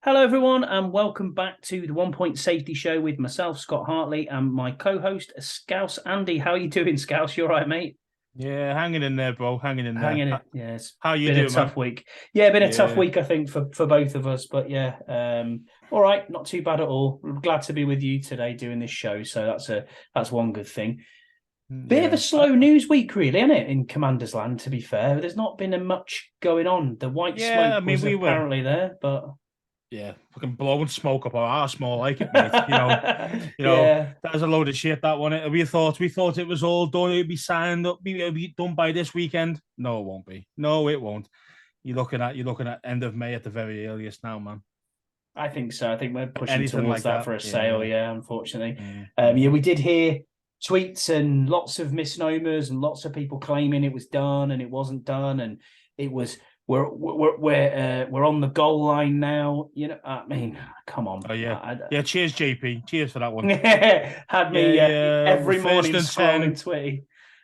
Hello, everyone, and welcome back to the 1 Point Safety Show with myself, Scott Hartley, and my co-host, Scouse Andy. How are you doing, Scouse? You all right, mate? Yeah, hanging in there, bro. Hanging in there. Hanging it. Yeah, it's How you been a doing, man? tough week. Yeah, been a tough Yeah. week, I think, for both of us. But yeah, all right, not too bad at all. I'm glad to be with you today doing this show. So that's one good thing. Bit of a Yeah. slow news week, really, isn't it? In Commander's Land, to be fair, there's not been much going on. The white Yeah, I smoke mean, was we were, apparently there, but fucking blowing smoke up our arse more like it, mate. yeah. That was a load of shit, that one. We thought it was all done. It'd be signed up, it'd be done by this weekend. No, it won't be. No, it won't. You're looking at end of May at the very earliest now, man. I think so. I think we're pushing Anything towards like that that. for a sale. Yeah. Yeah, unfortunately. Yeah, Mm-hmm. we did hear tweets and lots of misnomers and lots of people claiming it was done and it wasn't done and it was we're on the goal line now. I mean, come on. Oh yeah. Yeah, cheers, JP. Cheers for that one. Had Yeah, me yeah. We're every first morning and 10. scrolling Twitter. Yeah,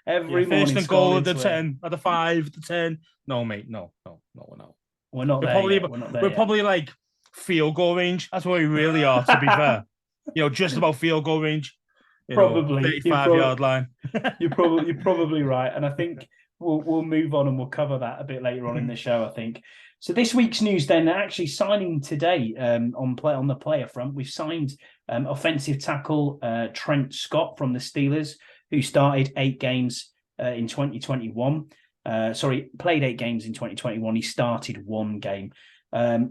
Every first morning and goal at scrolling the Twitter. 10, at the 5, the 10. No, mate, no, we're not. We're not We're there probably yet. We're not there we're yet. probably like field goal range. That's where we really are, to be fair. Just about field goal range, Probably. 35-yard line. You're probably right, and I think we'll move on and we'll cover that a bit later on in the show. I think so. This week's news, then, actually signing today on the player front, we've signed offensive tackle Trent Scott from the Steelers, who started 8 games in 2021. Played 8 games in 2021. He started 1 game.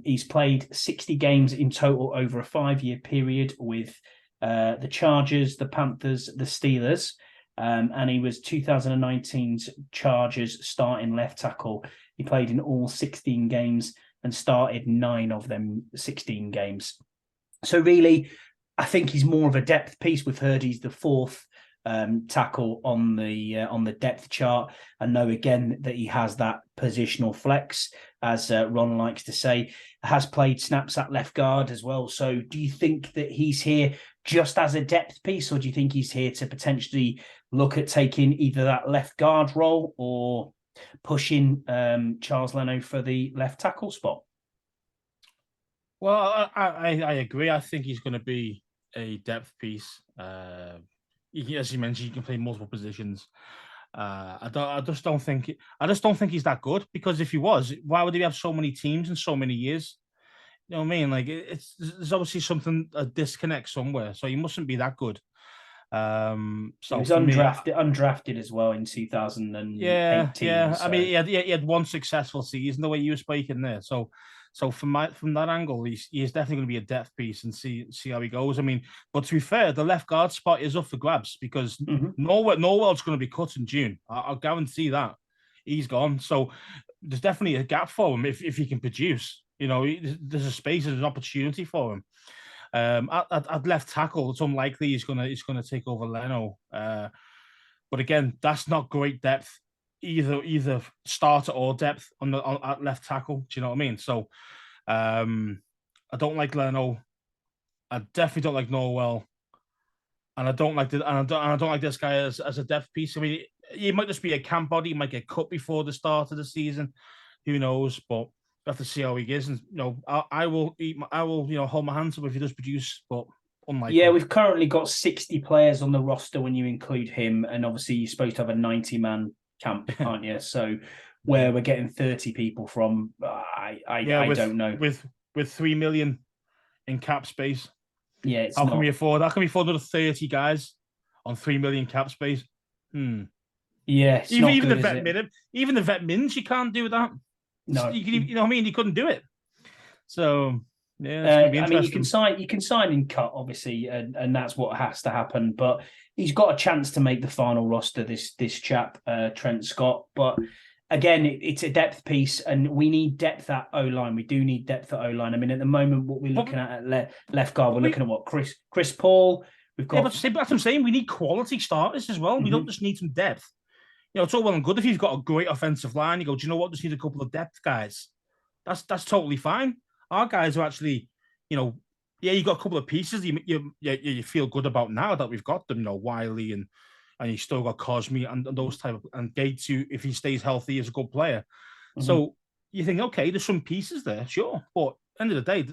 He's played 60 games in total over a 5-year period with the Chargers, the Panthers, the Steelers, and he was 2019's Chargers starting left tackle. He played in all 16 games and started 9 of them 16 games. So really, I think he's more of a depth piece. We've heard he's the fourth tackle on the depth chart. I know again that he has that positional flex, as Ron likes to say, has played snaps at left guard as well. So do you think that he's here just as a depth piece, or do you think he's here to potentially look at taking either that left guard role or pushing Charles Leno for the left tackle spot? Well, I agree. I think he's going to be a depth piece. As you mentioned, he can play multiple positions. I just don't think he's that good, because if he was, why would he have so many teams in so many years? You know what I mean? Like, there's obviously a disconnect somewhere. So he mustn't be that good. He So was for me, undrafted as well in yeah, 2018. yeah. I mean, So he had one successful season, the way you were speaking there. So from that angle, he's definitely going to be a depth piece, and see how he goes. I mean, but to be fair, the left guard spot is up for grabs, because Norwell's going to be cut in June. I'll guarantee that he's gone. So there's definitely a gap for him if he can produce. There's a space, there's an opportunity for him. At left tackle, it's unlikely he's gonna take over Leno. But again, that's not great depth, either starter or depth at left tackle. Do you know what I mean? So I don't like Leno. I definitely don't like Norwell, and I don't like this guy as a depth piece. I mean, he might just be a camp body. He might get cut before the start of the season. Who knows? But we have to see how he is, and I will hold my hands up if he does produce, but yeah, unlikely. we've currently got 60 players on the roster when you include him, and obviously you're supposed to have a 90-man camp, aren't you? So where Yeah, we're getting 30 people from, yeah, I don't know. with 3 million in cap space. Yeah, it's How can we not. afford? How can we afford another 30 guys on 3 million cap space? Yeah, it's Even not even the good, is vet it? min, even the vet mins, you can't do that. No. You know what I mean? You couldn't do it. So yeah, it's going to be I mean, interesting. you can sign and cut, obviously, and that's what has to happen. But he's got a chance to make the final roster. This chap, Trent Scott. But again, it's a depth piece, and we need depth at O line. We do need depth at O line. I mean, at the moment, what we're But, looking at left guard, we're but we, looking at what Chris Paul. We've yeah, got. but that's what I'm saying. We need quality starters as well. We don't just need some depth. It's all well and good if you've got a great offensive line. You go, do you know what? Just need a couple of depth guys. That's totally fine. Our guys are actually, yeah, you got a couple of pieces you feel good about now that we've got them. Wiley and you still got Cosme and those type of, and Gates, who, if he stays healthy, is a good player. Mhm. So you think, okay, there's some pieces there, sure, but end of the day,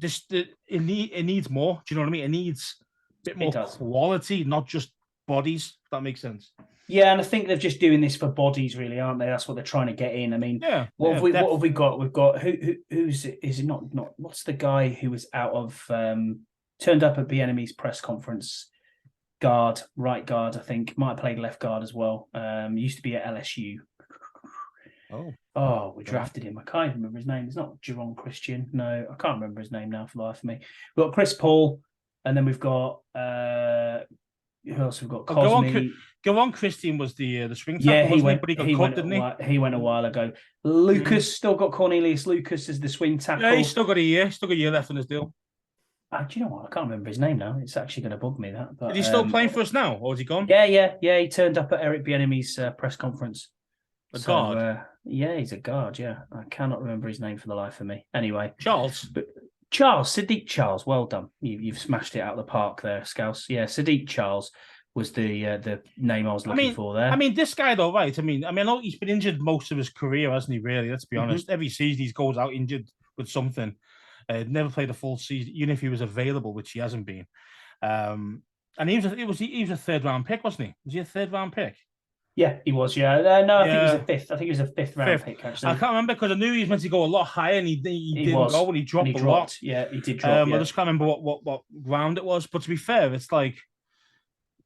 it needs more. Do you know what I mean? It needs a bit more quality, not just bodies. If that makes sense. Yeah, and I think they're just doing this for bodies, really, aren't they? That's what they're trying to get in. I mean, what have we got? We've got who's is it not what's the guy who was out of turned up at Bieniemy's press conference? Right guard, I think, might have played left guard as well. Used to be at LSU. Oh, we drafted him. I can't even remember his name. It's not Jerome Christian. No, I can't remember his name now for the life of me. We've got Chris Paul, and then we've got who else? We've got Cosme. Go on. Christian was the swing tackle, yeah, he wasn't he? But he got cut, didn't he? He went a while ago. Lucas still got Cornelius Lucas as the swing tackle. Yeah, he's still got a year. Still got a year left on his deal. Do you know what? I can't remember his name now. It's actually going to bug me that. But is he still playing for us now, or is he gone? Yeah. He turned up at Eric Bieniemy's press conference. Guard. Yeah, he's a guard. Yeah, I cannot remember his name for the life of me. Anyway, Sadiq Charles. Well done. You've smashed it out of the park there, Scouse. Yeah, Sadiq Charles was the name I was looking for there. I mean, this guy though, right? I mean, I know he's been injured most of his career, hasn't he? Really, let's be honest. Every season he goes out injured with something. Never played a full season, even if he was available, which he hasn't been. And he was a third round pick, wasn't he? Was he a third round pick? Yeah, he was. Yeah, no, I think he was a fifth. I think he was a fifth round pick. Actually, I can't remember because I knew he was meant to go a lot higher, and he didn't go, and he dropped a lot. Yeah, he did drop. I just can't remember what round it was. But to be fair, it's like,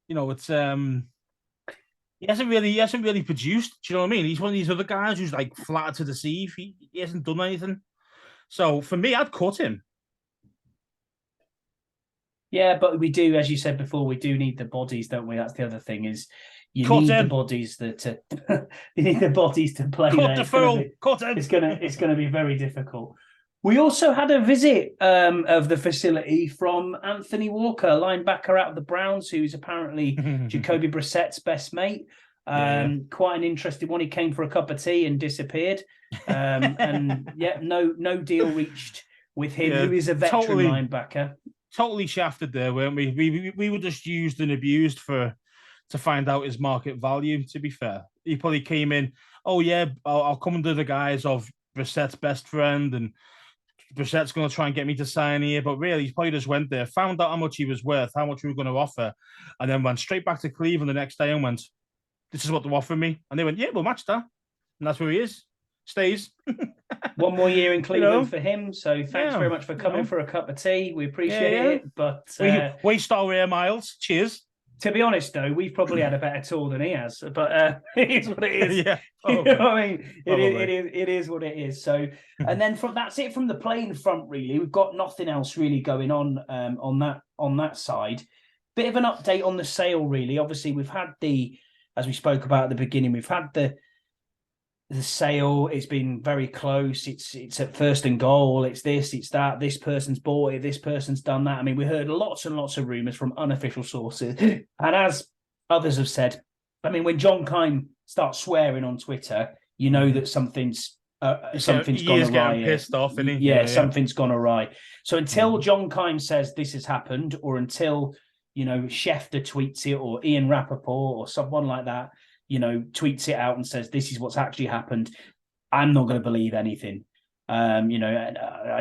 it's he hasn't really produced. Do you know what I mean? He's one of these other guys who's like flattered to deceive. He hasn't done anything. So for me, I'd cut him. Yeah, but we do, as you said before, we do need the bodies, don't we? That's the other thing is you need the bodies you need the bodies to play. Cut the fool. Cut him. It's gonna be very difficult. We also had a visit of the facility from Anthony Walker, linebacker out of the Browns, who's apparently Jacoby Brissett's best mate. Quite an interesting one. He came for a cup of tea and disappeared. And no deal reached with him, who is a veteran linebacker. Totally shafted there, weren't we? We were just used and abused to find out his market value, to be fair. He probably came in, I'll come under the guise of Brissett's best friend, and Brissett's going to try and get me to sign here. But really, he probably just went there, found out how much he was worth, how much we were going to offer, and then went straight back to Cleveland the next day and went, this is what they're offering me. And they went, yeah, we'll match that. And that's where he is. Stays. One more year in Cleveland for him. So thanks very much for coming for a cup of tea. We appreciate it. But waste our air miles. Cheers. To be honest, though, we've probably had a better tour than he has. But it is what it is. Yeah. You know what I mean? It is what it is. So, and then that's it from the playing front, really. We've got nothing else really going on that side. Bit of an update on the sale, really. Obviously, we've had as we spoke about at the beginning, we've had the sale. It's been very close. It's at first and goal. It's this, it's that. This person's bought it. This person's done that. I mean, we heard lots and lots of rumours from unofficial sources. And as others have said, I mean, when John Kime starts swearing on Twitter, you know that something's gone awry. Pissed off, isn't he? Yeah, something's gone awry. So until John Kime says this has happened, or until Schefter tweets it, or Ian Rappaport, or someone like that, tweets it out and says this is what's actually happened, I'm not going to believe anything. I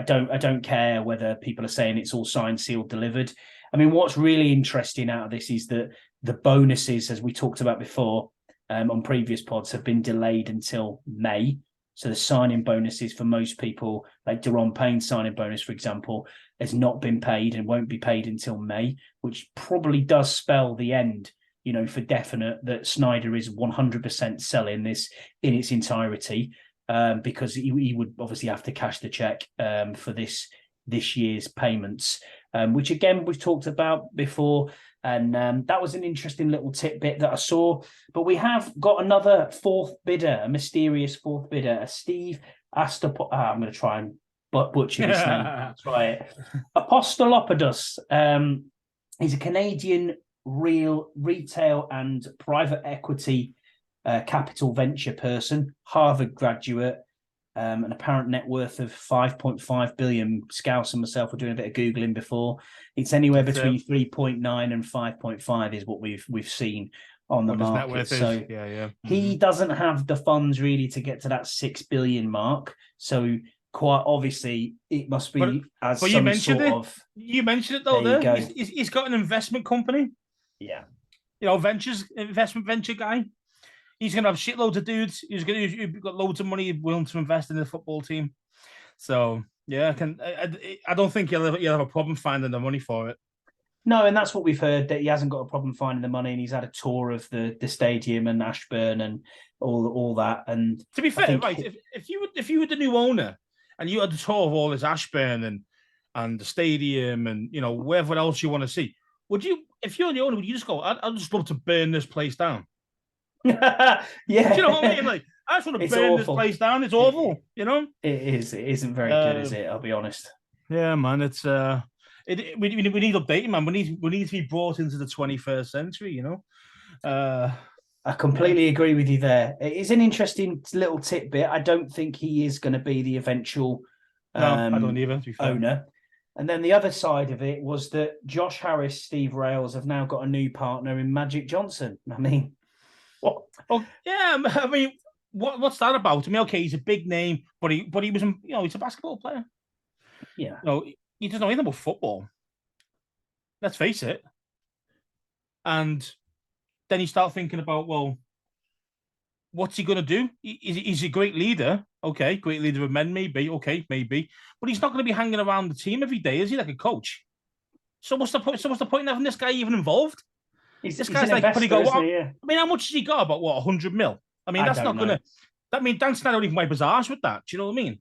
don't care whether people are saying it's all signed, sealed, delivered. I mean, what's really interesting out of this is that the bonuses, as we talked about before on previous pods, have been delayed until May. So the signing bonuses for most people, like Deron Payne's signing bonus, for example, has not been paid and won't be paid until May, which probably does spell the end, for definite, that Snyder is 100% selling this in its entirety, because he would obviously have to cash the check for this year's payments, which again we've talked about before, and that was an interesting little tidbit that I saw. But we have got another fourth bidder, a mysterious fourth bidder, a Steve Astapol. I'm going to try and butcher his name. Try it. Apostolopoulos. He's a Canadian retail and private equity capital venture person, Harvard graduate, an apparent net worth of 5.5 billion. Scouse and myself were doing a bit of Googling before. It's anywhere between 3.9 and 5.5 is what we've seen on the market. So he doesn't have the funds really to get to that 6 billion mark. So quite obviously it must But be as but some sort of. You mentioned it though. There you There, go. he's got an investment company. Yeah. Investment venture guy. He's going to have shitloads of dudes. He's got loads of money willing to invest in the football team. So yeah, I don't think you'll have a problem finding the money for it. No, and that's what we've heard, that he hasn't got a problem finding the money, and he's had a tour of the stadium and Ashburn and all that. And to be fair, right, if you were the new owner and you had the tour of all this Ashburn and the stadium and wherever else you want to see, would you, if you're the owner, would you just go, I'd just love to burn this place down? Yeah. Do you know what I mean? Like, I just want to burn this place down. It's awful, It is. It isn't very good, is it? I'll be honest. Yeah, man. It's we need updating, man. We need to be brought into the 21st century. I completely agree with you there. It is an interesting little tidbit. I don't think he is going to be the eventual I don't either, to be fair. owner. And then the other side of it was that Josh Harris, Steve Rails have now got a new partner in Magic Johnson. I mean, what? Oh yeah, I mean, what's that about? I mean, okay, he's a big name, but he was, he's a basketball player. Yeah. He doesn't know anything about football. Let's face it. And then you start thinking about, well, what's he going to do? He's a great leader. Okay, great leader of men, maybe. Okay, maybe. But he's not going to be hanging around the team every day, is he, like a coach? So what's the point? So what's the point in having this guy even involved? This guy's like, investor, I mean, how much has he got? About 100 mil? I mean, that's not going to. That mean Dan Snyder don't even wipe his arse with that. Do you know what I mean?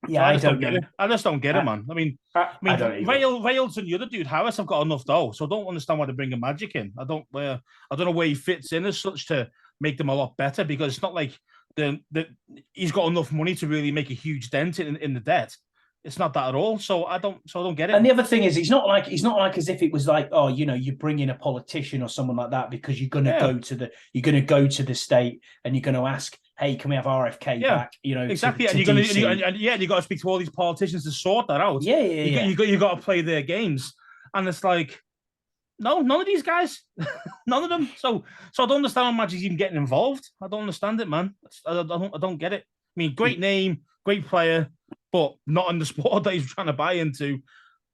Yeah, I don't get it. I just don't get it, man. I mean, Rails and the other dude Harris have got enough though, so I don't understand why they're bringing Magic in. I don't know where he fits in as such to make them a lot better, because it's not like he's got enough money to really make a huge dent in the debt. It's not that at all. So I don't get it. And the other thing is, he's not like as if it was like, oh, you bring in a politician or someone like that because you're going to go to the state and you're going to ask, hey, can we have RFK back? Exactly. And you got to speak to all these politicians to sort that out. You got to play their games, and it's like, no, none of these guys, none of them. So I don't understand how Magic's even getting involved. I don't understand it, man. I don't get it. I mean, great name, great player, but not in the sport that he's trying to buy into.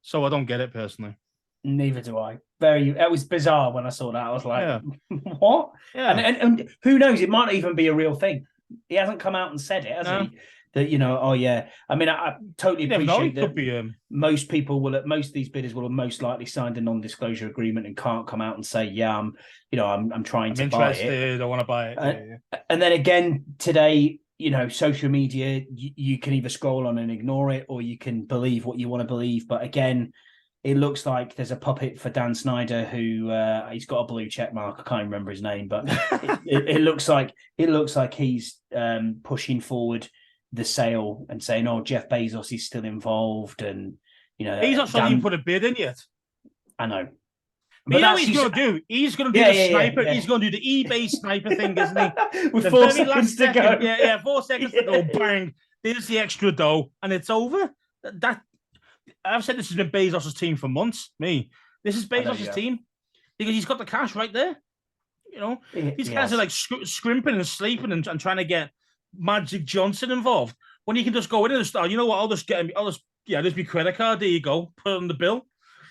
So I don't get it personally. Neither do I. It was bizarre when I saw that. I was like, what? Yeah. And who knows? It might not even be a real thing. He hasn't come out and said it, has he? That, oh yeah. I mean, I totally appreciate that most of these bidders will have most likely signed a non-disclosure agreement and can't come out and say, yeah, I'm trying to buy it. I want to buy it. And then again, today, social media, you can either scroll on and ignore it, or you can believe what you want to believe. But again, it looks like there's a puppet for Dan Snyder who he's got a blue check mark. I can't remember his name, but it looks like he's pushing forward the sale and saying, "Oh, Jeff Bezos is still involved," and he's not even put a bid in yet. I know. But what he's going to do? He's going to do the sniper. Yeah. He's going to do the eBay sniper thing, isn't he? With 4 seconds to go. Yeah, 4 seconds to go. Bang! There's the extra dough, and it's over. I've said this has been Bezos' team for months. This is Bezos' team because he's got the cash right there. These guys are like scrimping and sleeping and trying to get Magic Johnson involved when you can just go in and start. You know what? I'll just be credit card. There you go. Put it on the bill.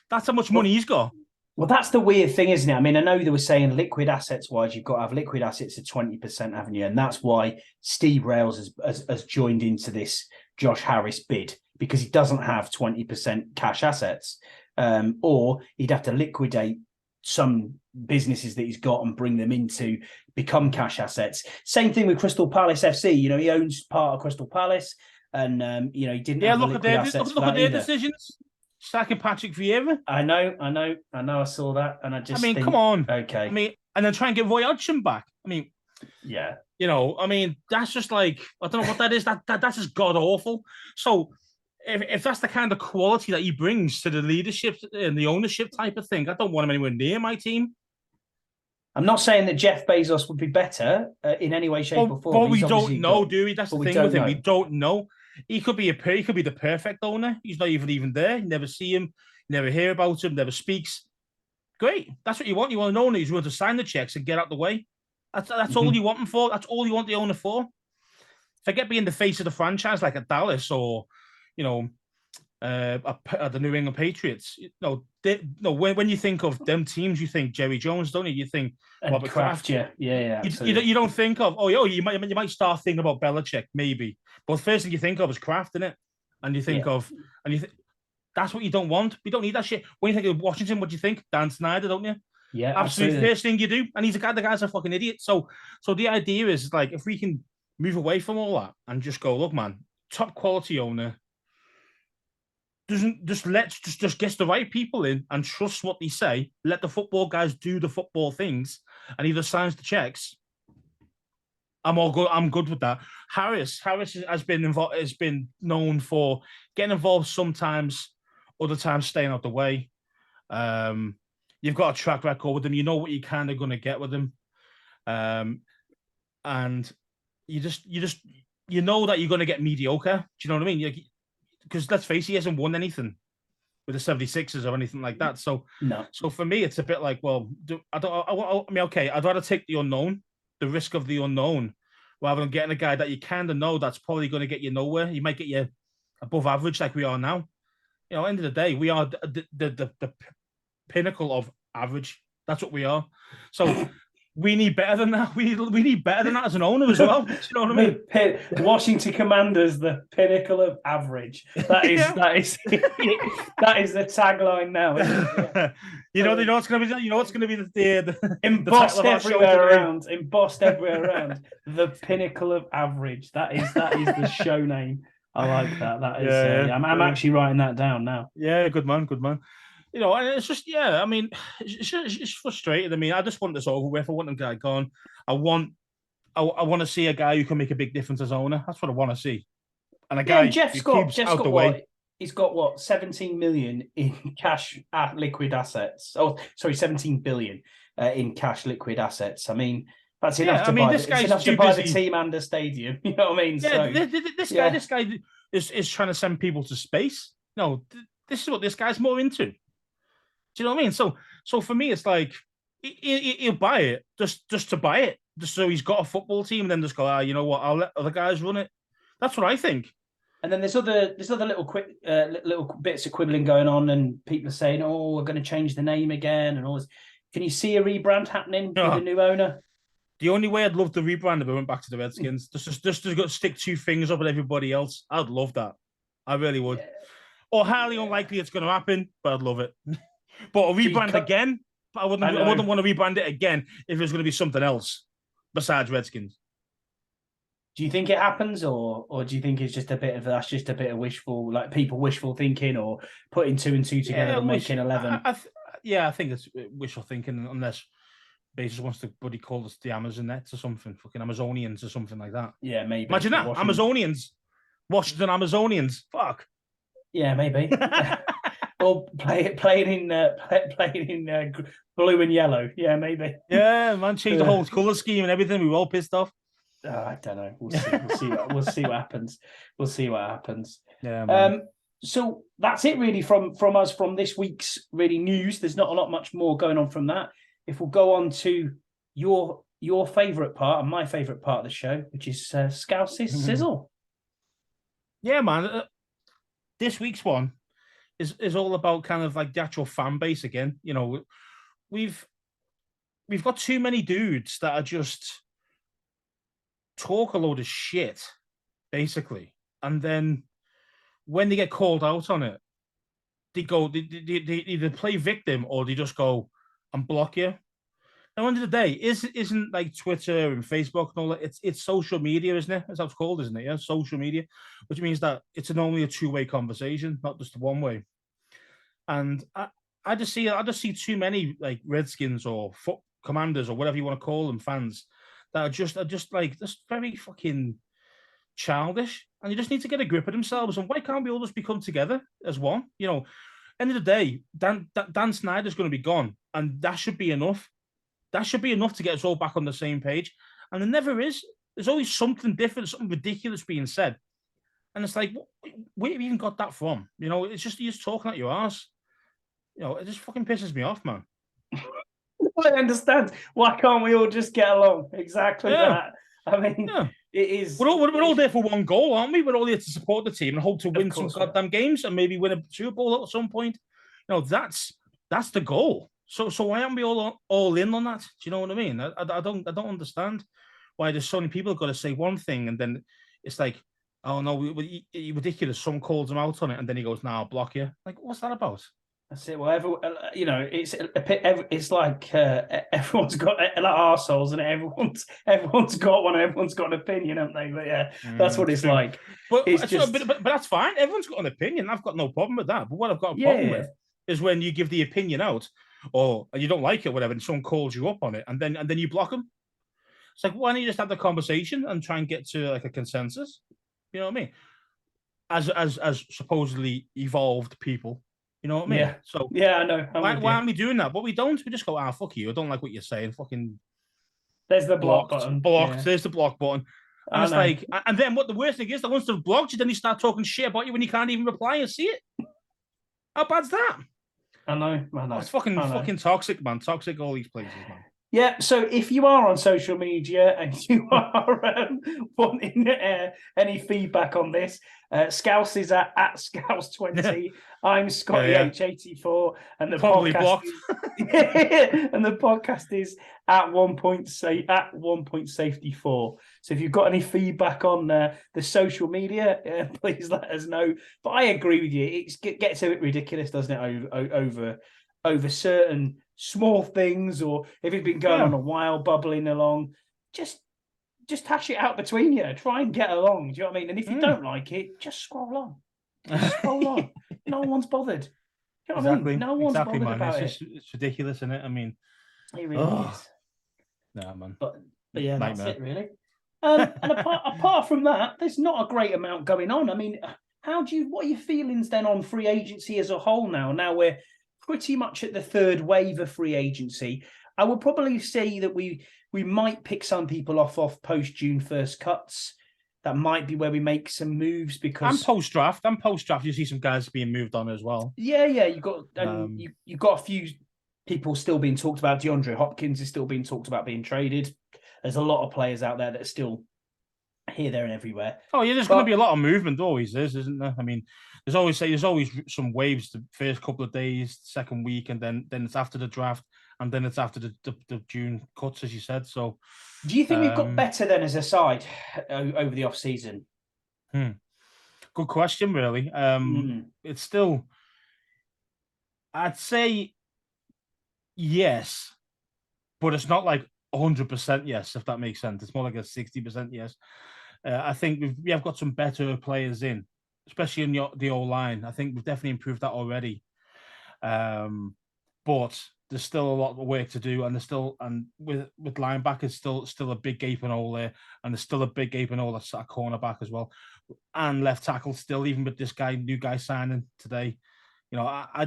That's how much money he's got. Well, that's the weird thing, isn't it? I mean, I know they were saying liquid assets wise, you've got to have liquid assets at 20%, haven't you? And that's why Steve Rails has joined into this Josh Harris bid, because he doesn't have 20% cash assets, or he'd have to liquidate some businesses that he's got and bring them into become cash assets. Same thing with Crystal Palace FC. He owns part of Crystal Palace, and he didn't have liquid assets. Look at their decisions. Sacking Patrick Vieira. I know. I saw that, and I just. come on. Okay. I mean, and then try and get Roy Hodgson back. I mean, yeah. That's just like, I don't know what that is. That's just god awful. So, if that's the kind of quality that he brings to the leadership and the ownership type of thing, I don't want him anywhere near my team. I'm not saying that Jeff Bezos would be better in any way, shape, or form. But we don't know, do we? That's the thing with him. We don't know. He could be the perfect owner. He's not even there. You never see him, never hear about him, never speaks. Great. That's what you want. You want an owner who's willing to sign the checks and get out the way. That's all you want him for. That's all you want the owner for. forget being the face of the franchise like at Dallas or, you know, the New England Patriots. When you think of them teams, you think Jerry Jones, don't you? You think and Robert Kraft, Kraft. yeah, absolutely. You don't think of you might start thinking about Belichick maybe, but the first thing you think of is Kraft, isn't it? And you think of that's what you don't want. We don't need that shit. When you think of Washington, what do you think? Dan Snyder, don't you? Yeah, Absolutely. First thing you do, and the guy's a fucking idiot. So the idea is like if we can move away from all that and just go, look, man, top quality owner doesn't just gets the right people in and trust what they say. Let the football guys do the football things, and either signs the checks. I'm all good. I'm good with that. Harris has been involved. Has been known for getting involved sometimes, other times staying out the way. You've got a track record with him. You know what you're kind of going to get with him, and you know that you're going to get mediocre. Do you know what I mean? Because let's face it, he hasn't won anything with the 76ers or anything like that. So no. So for me, it's a bit like, well, okay, I'd rather take the unknown, the risk of the unknown, rather than getting a guy that you kind of know that's probably going to get you nowhere. He might get you above average like we are now. You know, end of the day, we are the pinnacle of average. That's what we are. So we need better than that. We need better than that as an owner as well. Do you know what I mean? Washington Commanders, the pinnacle of average. That is that is that is the tagline now. Yeah. You know what's going to be. You know what's going to be the embossed everywhere around. Embossed everywhere around. The pinnacle of average. That is the show name. I like that. That is. I'm actually writing that down now. Yeah, good man. Good man. You know, and it's just, I mean, it's frustrating. I mean, I just want this over with. I want the guy gone. I want to see a guy who can make a big difference as owner. That's what I want to see. And a guy Jeff's got the way. He's got what, 17 million in cash liquid assets. Oh, sorry, 17 billion in cash liquid assets. I mean, that's enough to buy. It's enough to buy the team and the stadium. You know what I mean? Yeah, so, this guy is trying to send people to space. No, this is what this guy's more into. Do you know what I mean? So for me, it's like he'll buy it just to buy it, just so he's got a football team, and then just go, you know what? I'll let other guys run it. That's what I think. And then there's other little bits of quibbling going on, and people are saying, "Oh, we're going to change the name again," and all this. Can you see a rebrand happening with a new owner? The only way I'd love to rebrand if we went back to the Redskins, just to stick two fingers up at everybody else. I'd love that. I really would. Yeah. Or highly unlikely it's going to happen, but I'd love it. But a rebrand again, I wouldn't want to rebrand it again if it was going to be something else besides Redskins. Do you think it happens, or do you think it's just a bit of wishful thinking, or putting 2 and 2 together and making 11? I think it's wishful thinking, unless Bezos wants to call us the Amazon Nets or something, fucking Amazonians or something like that. Yeah, maybe. Imagine that, Amazonians, Washington Amazonians. Fuck. Yeah, maybe. Or playing in blue and yellow. Yeah, maybe. Yeah, man, change the whole color scheme and everything. We were all pissed off. I don't know. We'll see what happens. We'll see what happens. Yeah, man. So that's it really from us from this week's really news. There's not a lot much more going on from that. If we'll go on to your favourite part and my favourite part of the show, which is Scouse's Sizzle. Yeah, man. This week's one is all about kind of like the actual fan base again. You know, we've got too many dudes that are just talk a load of shit, basically, and then when they get called out on it, they either play victim or they just go and block you. At the end of the day, isn't like Twitter and Facebook and all that. It's social media, isn't it? That's how it's called, isn't it? Yeah, social media, which means that it's normally a two-way conversation, not just a one-way. And I just see too many like Redskins or Commanders or whatever you want to call them fans that are just very fucking childish, and you just need to get a grip of themselves. And why can't we all just become together as one? You know, end of the day, Dan Snyder's going to be gone, and that should be enough. That should be enough to get us all back on the same page. And there never is. There's always something different, something ridiculous being said. And it's like, where have you even got that from? You know, it's just you're just talking at your arse. You know, it just fucking pisses me off, man. I understand. Why can't we all just get along? Exactly that. I mean, It is. We're all there for one goal, aren't we? We're all there to support the team and hope to win some goddamn games and maybe win a Super Bowl at some point. That's the goal. So why aren't we all in on that? Do you know what I mean? I don't understand why there's so many people got to say one thing and then it's like, oh no, you're ridiculous. Someone calls him out on it and then he goes, "Nah, I'll block you." Like, what's that about? That's it. Well, it's like everyone's got like arseholes, and everyone's got one. Everyone's got an opinion, haven't they? But yeah, that's what it's like. But that's fine. Everyone's got an opinion. I've got no problem with that. But what I've got a problem with is when you give the opinion out, or you don't like it, whatever, and someone calls you up on it, and then you block them. It's like, why don't you just have the conversation and try and get to like a consensus? You know what I mean? As supposedly evolved people. You know what I mean? Yeah. So yeah, I know. Why aren't we doing that? But we don't. We just go, fuck you. I don't like what you're saying. Fucking. There's the block button. Blocked. Yeah. There's the block button. And it's like, and then what the worst thing is, that once they've blocked you, then you start talking shit about you when you can't even reply and see it. How bad's that? I know. It's fucking toxic, man. Toxic, all these places, man. Yeah, so if you are on social media and you are wanting any feedback on this, Scouse is at Scouse20. I'm Scotty H84, and the probably podcast blocked. And the podcast is at 1 point safety 4. So if you've got any feedback on the social media, please let us know. But I agree with you; it gets a bit ridiculous, doesn't it? Over certain small things, or if it's been going on a while, bubbling along, just hash it out between you. Try and get along. Do you know what I mean? And if you don't like it, just scroll on. Just scroll on. No one's bothered. You know what I mean? No one's bothered about it. It's ridiculous, isn't it? I mean, it really is. Nah, man. But yeah, that's it really. And apart from that, there's not a great amount going on. I mean, what are your feelings then on free agency as a whole now? Now we're pretty much at the third wave of free agency. I would probably say that we might pick some people off post June 1st cuts. That might be where we make some moves because I'm post draft. You see some guys being moved on as well. Yeah. You got you got a few people still being talked about. DeAndre Hopkins is still being talked about being traded. There's a lot of players out there that are still here, there, and everywhere. Oh yeah, there's going to be a lot of movement. Always is, isn't there? I mean, there's always some waves the first couple of days, second week, and then it's after the draft, and then it's after the June cuts, as you said. So, do you think we've got better then as a side over the off season? Good question, really. It's still, I'd say yes, but it's not like 100% yes, if that makes sense. It's more like a 60% yes. I think we have got some better players in, especially in the O-line. I think we've definitely improved that already. But there's still a lot of work to do, and with linebackers still a big gaping hole there, and there's still a big gaping hole at cornerback as well, and left tackle still, even with this new guy signing today. You know, I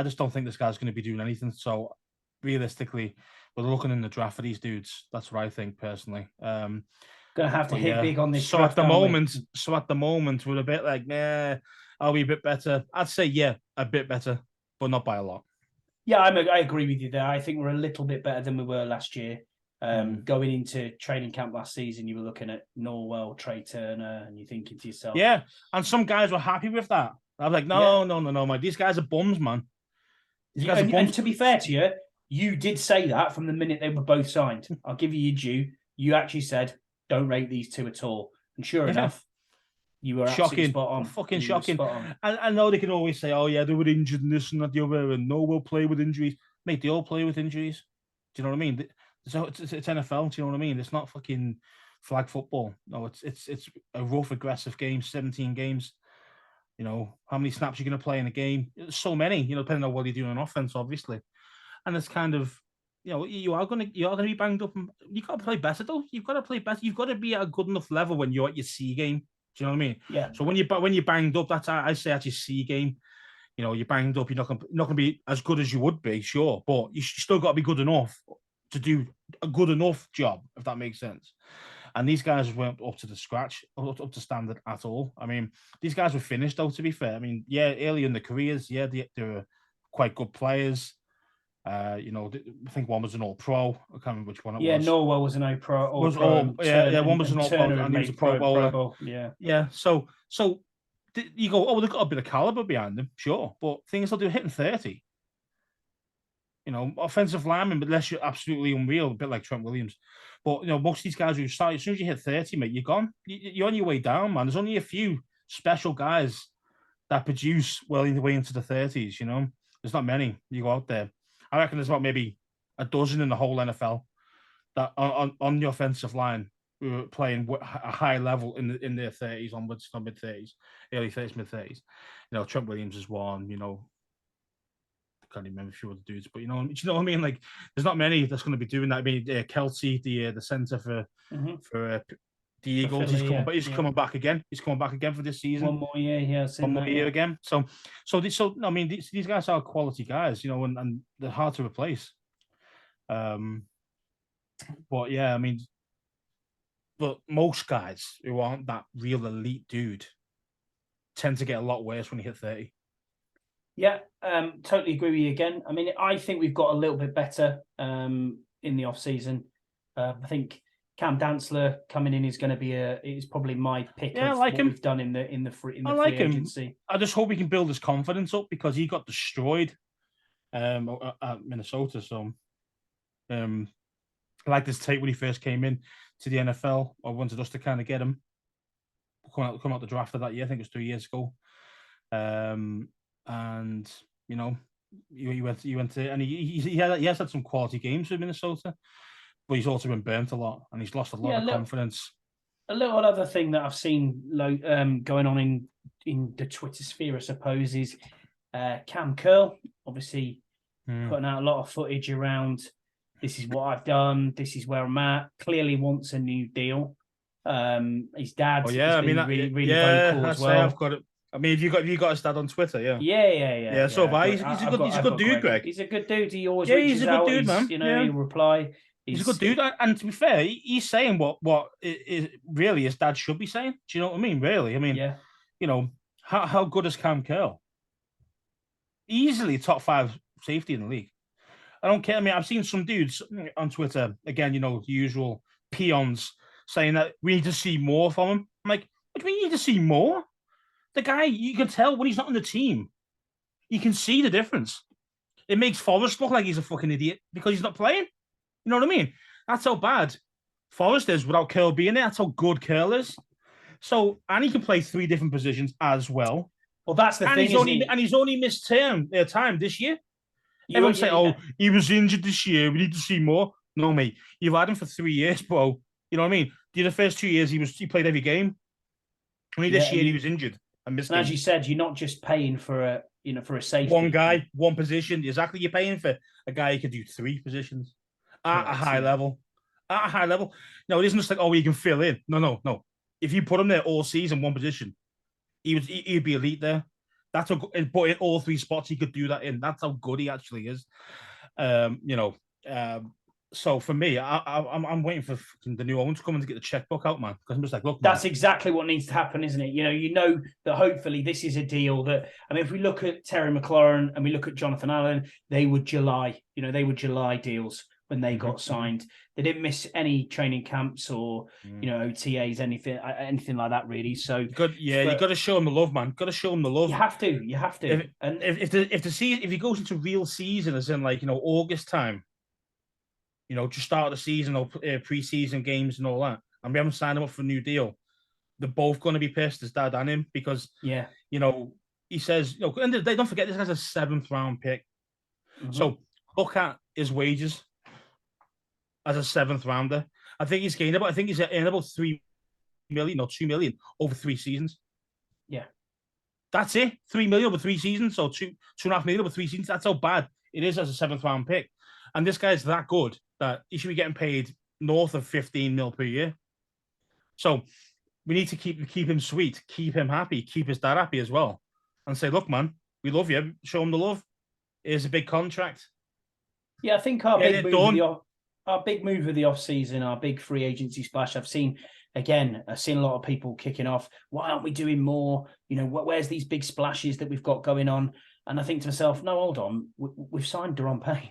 just don't think this guy's going to be doing anything. So realistically, we're looking in the draft for these dudes. That's what I think personally. Gonna have to hit big on this. So at the moment, we're a bit like, are we a bit better? I'd say a bit better, but not by a lot. Yeah, I agree with you there. I think we're a little bit better than we were last year. Going into training camp last season, you were looking at Norwell, Trey Turner, and you're thinking to yourself, yeah. And some guys were happy with that. I was like, no, mate. These guys are bums, man. And to be fair to you, you did say that from the minute they were both signed. I'll give you your due. You actually said, don't rate these two at all. And sure enough, you were shocking. Spot on. Fucking shocking. I know they can always say, oh, yeah, they were injured and this and that, the other, and no, we'll play with injuries. Mate, they all play with injuries. Do you know what I mean? So it's NFL, do you know what I mean? It's not fucking flag football. No, it's a rough, aggressive game, 17 games. You know, how many snaps you're going to play in a game? So many, depending on what you're doing on offense, obviously. And it's kind of, you are going to be banged up. And you got to play better, though. You've got to play better. You've got to be at a good enough level when you're at your C game. Do you know what I mean? Yeah. So when you're banged up, that's I say at your C game. You're banged up. You're not going to be as good as you would be, sure, but you still got to be good enough to do a good enough job, if that makes sense. And these guys weren't up to the scratch, up to standard at all. I mean, these guys were finished, though. To be fair, I mean, early in their careers, they were quite good players. I think one was an All-Pro. I can't remember which one it Yeah, was. Norwell was an All-Pro. Was all yeah, one was an All-Pro Turner and he was a made Pro Bowler. Bowl. Yeah, yeah. So you go, oh, they've got a bit of caliber behind them, sure, but things they'll do hitting 30. Offensive linemen, unless you're absolutely unreal, a bit like Trent Williams. But most of these guys who start, as soon as you hit 30, mate, you're gone. You're on your way down, man. There's only a few special guys that produce well in the way into the 30s. There's not many. You go out there. I reckon there's about maybe a dozen in the whole NFL that on the offensive line who are playing a high level in their 30s onwards, not mid 30s, early 30s, mid 30s. Trent Williams is one. I can't remember a few other dudes, but you know what I mean. Like, there's not many that's going to be doing that. I mean, Kelsey, the center for the Eagles, Philly, he's coming back again. He's coming back again for this season. One more year, yeah. One more year again. So I mean, these guys are quality guys, and they're hard to replace. But yeah, I mean, but most guys who aren't that real elite dude tend to get a lot worse when you hit 30. Yeah, totally agree with you again. I mean, I think we've got a little bit better in the off season. I think Cam Dantzler coming in is going to be is probably my pick. Yeah, of I like what him. We've done in the free agency. Him. I just hope he can build his confidence up because he got destroyed at Minnesota. So, I like this tape when he first came in to the NFL. I wanted us to kind of get him come out the draft of that year. I think it was 3 years ago. And he went to, and he has had some quality games with Minnesota, but he's also been burnt a lot and he's lost a lot of confidence. A little other thing that I've seen going on in the Twitter sphere, I suppose, is Cam Curl, obviously putting out a lot of footage around this is what I've done, this is where I'm at. Clearly wants a new deal. His dad has been really vocal as well. I've got it. I mean, have you got his dad on Twitter? Yeah. Yeah. So he's a good dude, Greg. He's a good dude. He always reaches out. He's a good dude, man. He'll reply. He's a good dude, and to be fair, he's saying what is really his dad should be saying. Do you know what I mean? Really, I mean, how good is Cam Curl? Easily top 5 safety in the league. I don't care. I mean, I've seen some dudes on Twitter again. The usual peons saying that we need to see more from him. I'm like, what do we need to see more? The guy, you can tell when he's not on the team. You can see the difference. It makes Forrest look like he's a fucking idiot because he's not playing. You know what I mean? That's how bad Forrest is without Curl being there. That's how good Curl is. So, and he can play 3 different positions as well. Well, that's the thing. He's only missed time this year. Everyone say, "Oh, he was injured this year. We need to see more." No, mate, you've had him for 3 years, bro. You know what I mean? The first 2 years he played every game. Only this year he was injured. And as you said, you're not just paying for a safety. One guy, one position. Exactly, you're paying for a guy who can do 3 positions at a high level. At a high level. No, it isn't just like, oh, he can fill in. No. If you put him there all season, one position, he'd be elite there. But in all 3 spots, he could do that in. That's how good he actually is. So for me, I'm waiting for the new owners coming to get the checkbook out, man. Because I'm just like, look, that's exactly what needs to happen, isn't it? You know that hopefully this is a deal that. I mean, if we look at Terry McLaurin and we look at Jonathan Allen, they were July deals when they got signed. They didn't miss any training camps or OTAs, anything like that, really. So you got to show them the love, man. Got to show them the love. You have to. If he goes into real season, as in August time. Just start the season or pre-season games and all that, and we haven't signed him up for a new deal. They're both going to be pissed, his dad and him, because he says, and they don't forget this guy's a 7th round pick. So look at his wages as a 7th rounder. I think he's earned about 3 million or 2 million over 3 seasons. Yeah, that's it. 3 million over 3 seasons, so 2.5 million over 3 seasons. That's how bad it is as a 7th round pick. And this guy's that good that he should be getting paid north of 15 mil per year. So we need to keep him sweet, keep him happy, keep his dad happy as well. And say, look, man, we love you. Show him the love. Here's a big contract. Yeah, I think our big move of the off-season, our big free agency splash, I've seen a lot of people kicking off. Why aren't we doing more? Where's these big splashes that we've got going on? And I think to myself, no, hold on. We've signed Daron Payne.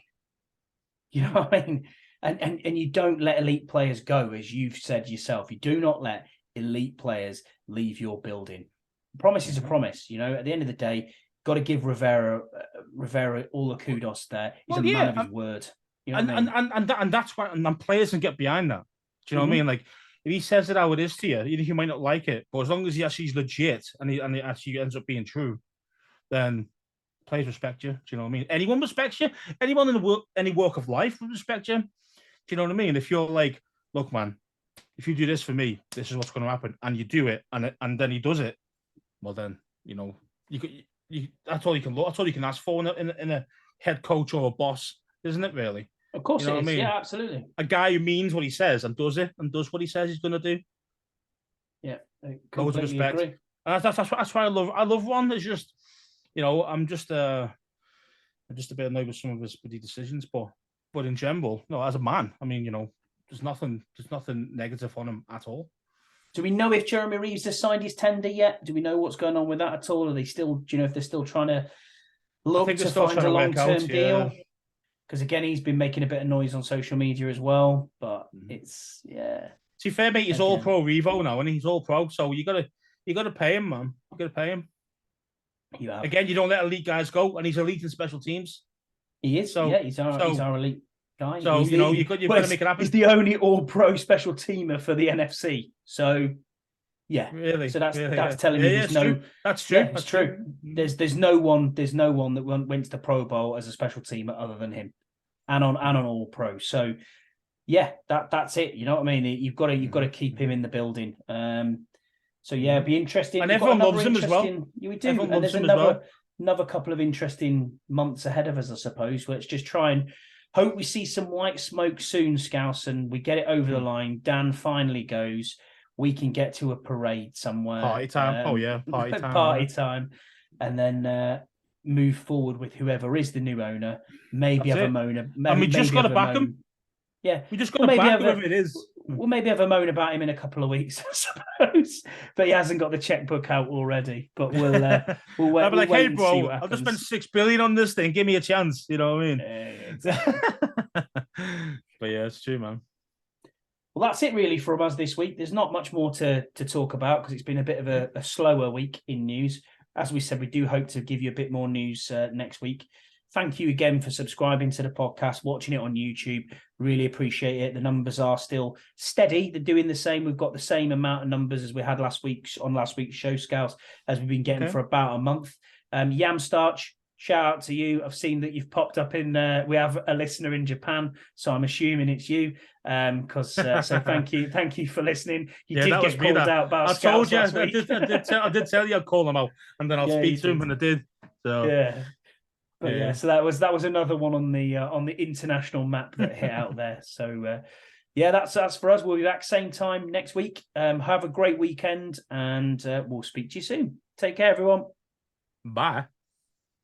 You know what I mean? And you don't let elite players go, as you've said yourself. You do not let elite players leave your building. Promise is a promise. You know, at the end of the day, got to give Rivera all the kudos there. He's a man of his word. You know what I mean? And that's why, and players can get behind that. Do you know what I mean? Like, if he says it how it is to you, you might not like it, but as long as he actually is legit and it actually ends up being true, then players respect you. Do you know what I mean? Anyone respects you. Anyone in any walk of life will respect you. Do you know what I mean? If you're like, look, man, if you do this for me, this is what's going to happen, and you do it, and then he does it, well, then that's all you can look. That's all you can ask for in a head coach or a boss, isn't it? Really? Of course, you know it is. What I mean? Yeah, absolutely. A guy who means what he says and does it and does what he says he's going to do. Yeah, loads of respect. Agree. And that's why I love Ron. It's just, I'm just a bit annoyed with some of his decisions, but in general, no, as a man, I mean, there's nothing negative on him at all. Do we know if Jeremy Reeves has signed his tender yet? Do we know what's going on with that at all? Are they still? Do you know if they're still trying to look to find a long-term deal? Because again, he's been making a bit of noise on social media as well. But it's To be fair, mate, he's all pro Revo now, and he's all pro. So you gotta pay him, man. You gotta pay him. Again, you don't let elite guys go, and he's elite in special teams. He is. So, yeah, he's our elite guy. So you've got to make it happen. He's the only all-pro special teamer for the NFC. So yeah, really. So that's really, telling me there's no. True. That's true. Yeah, that's true. There's no one that went to the Pro Bowl as a special teamer other than him, and on all pro. So yeah, that's it. You know what I mean? You've got to keep him in the building. So yeah, it'd be interesting. And everyone loves him as well. You would do. Everyone and there's another couple of interesting months ahead of us, I suppose. Let's just try and hope we see some white smoke soon, Scouse, and we get it over the line. Dan finally goes. We can get to a parade somewhere. Party time. Party time. Party time. And then move forward with whoever is the new owner. Maybe have a moan. And we just got to back him. Yeah. We just got to back whoever it is. We'll maybe have a moan about him in a couple of weeks, I suppose. But he hasn't got the checkbook out already. But we'll wait. I'll be like, hey, bro, I'll just spend $6 billion on this thing. Give me a chance. You know what I mean? Exactly. But yeah, it's true, man. Well, that's it really from us this week. There's not much more to talk about because it's been a bit of a slower week in news. As we said, we do hope to give you a bit more news next week. Thank you again for subscribing to the podcast, watching it on YouTube. Really appreciate it. The numbers are still steady. They're doing the same. We've got the same amount of numbers as we had last week's show, Scouts, as we've been getting for about a month. Yam Starch, shout out to you. I've seen that you've popped up in. We have a listener in Japan, so I'm assuming it's you. So thank you for listening. You did get called out by Scouts. I told you. I did tell you I'd call him out, and then I'll speak to him, and I did. So yeah. But yeah, so that was another one on the international map that hit out there. So yeah, that's for us. We'll be back same time next week. Have a great weekend, and we'll speak to you soon. Take care, everyone. Bye.